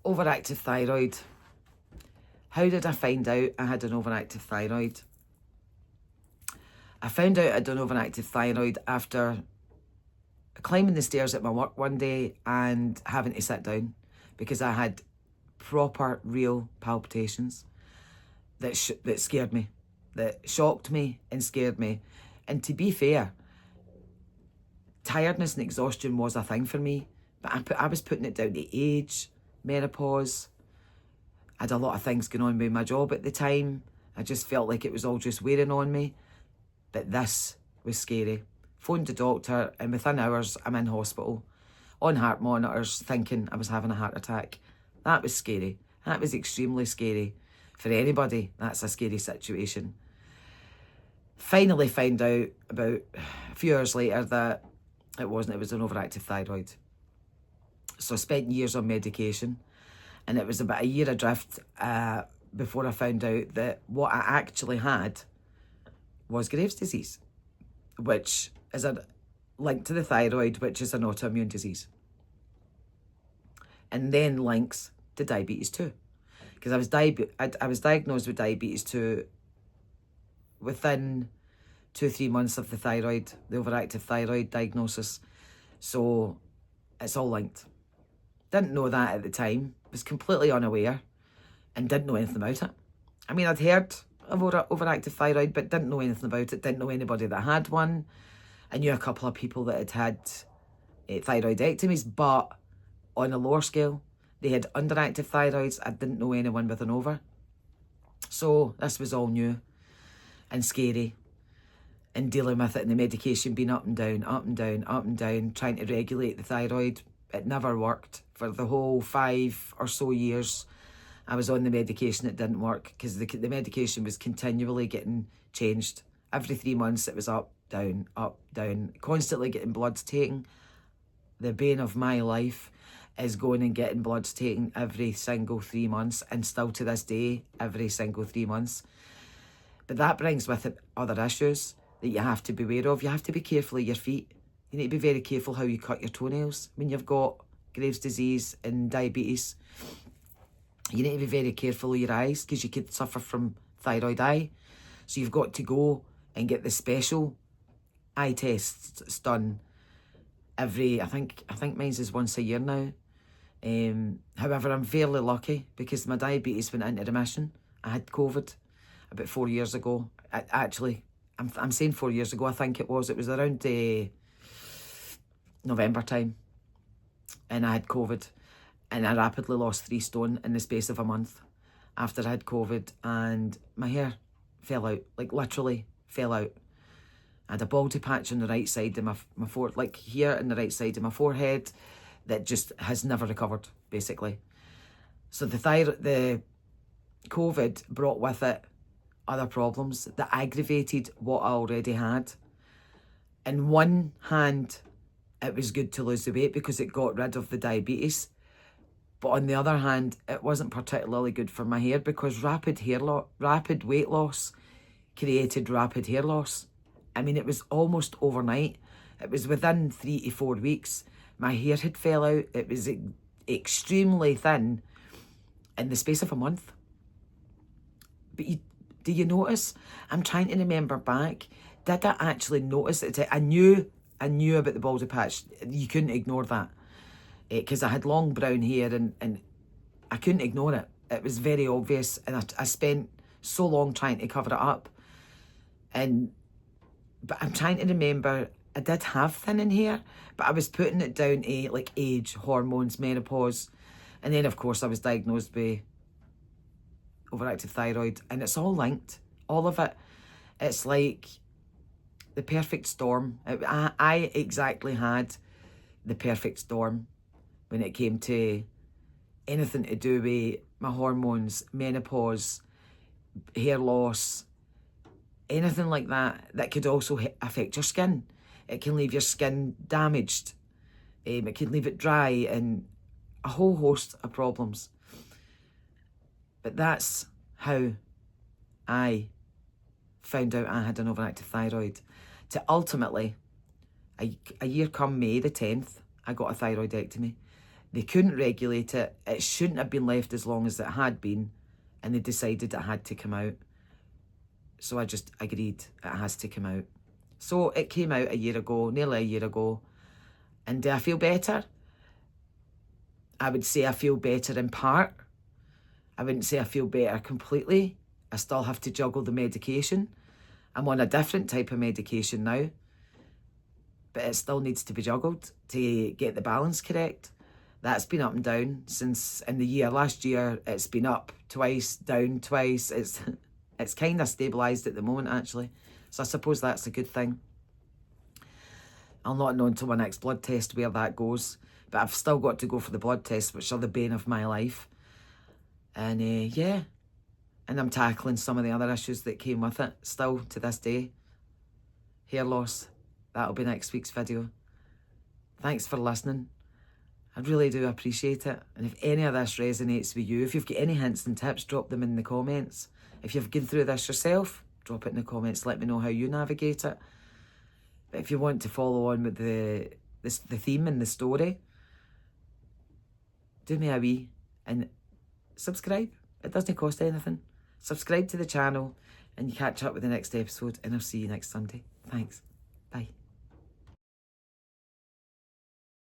Overactive thyroid. How did I find out I had an overactive thyroid? I found out I had an overactive thyroid after climbing the stairs at my work one day and having to sit down because I had proper, real palpitations that scared me, that shocked me and scared me. And to be fair, tiredness and exhaustion was a thing for me, but I was putting it down to age, menopause. I had a lot of things going on with my job at the time. I just felt like it was all just wearing on me. But this was scary. Phoned the doctor, and within hours, I'm in hospital on heart monitors thinking I was having a heart attack. That was scary. That was extremely scary. For anybody, that's a scary situation. Finally found out about a few hours later that it wasn't, it was an overactive thyroid. So I spent years on medication, and it was about a year adrift before I found out that what I actually had was Graves' disease, which is a link to the thyroid, which is an autoimmune disease. And then links to diabetes too. Because I was diagnosed with diabetes too within 2-3 months of the overactive thyroid diagnosis. So it's all linked. Didn't know that at the time, was completely unaware and didn't know anything about it. I mean, I'd heard of overactive thyroid, but didn't know anything about it, didn't know anybody that had one. I knew a couple of people that had thyroidectomies, but on a lower scale. They had underactive thyroids. I didn't know anyone with an over. So this was all new and scary, and dealing with it, and the medication being up and down, up and down, up and down, trying to regulate the thyroid. It never worked. For the whole 5 or so years I was on the medication, it didn't work because the medication was continually getting changed. Every 3 months it was up, down, constantly getting bloods taken. The bane of my life is going and getting bloods taken every single 3 months, and still to this day, every single 3 months. But that brings with it other issues that you have to be aware of. You have to be careful of your feet. You need to be very careful how you cut your toenails when you've got Graves' disease and diabetes. You need to be very careful of your eyes because you could suffer from thyroid eye. So you've got to go and get the special eye tests done every, I think mine's is once a year now. However, I'm fairly lucky because my diabetes went into remission. I had COVID about 4 years ago. I'm saying 4 years ago, I think it was around November time, and I had COVID, and I rapidly lost 3 stone in the space of a month after I had COVID, and my hair fell out, like literally fell out. I had a baldy patch on the right side of my forehead, like here on the right side of my forehead, that just has never recovered, basically. So the COVID brought with it other problems that aggravated what I already had. In one hand, it was good to lose the weight because it got rid of the diabetes. But on the other hand, it wasn't particularly good for my hair because rapid weight loss created rapid hair loss. I mean, it was almost overnight. It was within 3 to 4 weeks. My hair had fell out. It was extremely thin in the space of a month. But do you notice? I'm trying to remember back. Did I actually notice it? I knew about the baldy patch. You couldn't ignore that. Because I had long brown hair and I couldn't ignore it. It was very obvious, and I spent so long trying to cover it up. But I'm trying to remember, I did have thinning hair, but I was putting it down to like age, hormones, menopause. And then of course I was diagnosed with overactive thyroid, and it's all linked, all of it. It's like the perfect storm. I exactly had the perfect storm when it came to anything to do with my hormones, menopause, hair loss, anything like that could also affect your skin. It can leave your skin damaged. It can leave it dry, and a whole host of problems. But that's how I found out I had an overactive thyroid. To ultimately, a year come May the 10th, I got a thyroidectomy. They couldn't regulate it. It shouldn't have been left as long as it had been, and they decided it had to come out. So I just agreed it has to come out. So it came out a year ago, nearly a year ago. And do I feel better? I would say I feel better in part. I wouldn't say I feel better completely. I still have to juggle the medication. I'm on a different type of medication now, but it still needs to be juggled to get the balance correct. That's been up and down since in the year. Last year, it's been up twice, down twice. It's kind of stabilised at the moment, actually. So I suppose that's a good thing. I'll not know until my next blood test where that goes. But I've still got to go for the blood tests, which are the bane of my life. And yeah. And I'm tackling some of the other issues that came with it still to this day. Hair loss. That'll be next week's video. Thanks for listening. I really do appreciate it. And if any of this resonates with you, if you've got any hints and tips, drop them in the comments. If you've gone through this yourself, drop it in the comments. Let me know how you navigate it. But if you want to follow on with the theme and the story, do me a wee and subscribe. It doesn't cost anything. Subscribe to the channel and you catch up with the next episode, and I'll see you next Sunday. Thanks. Bye.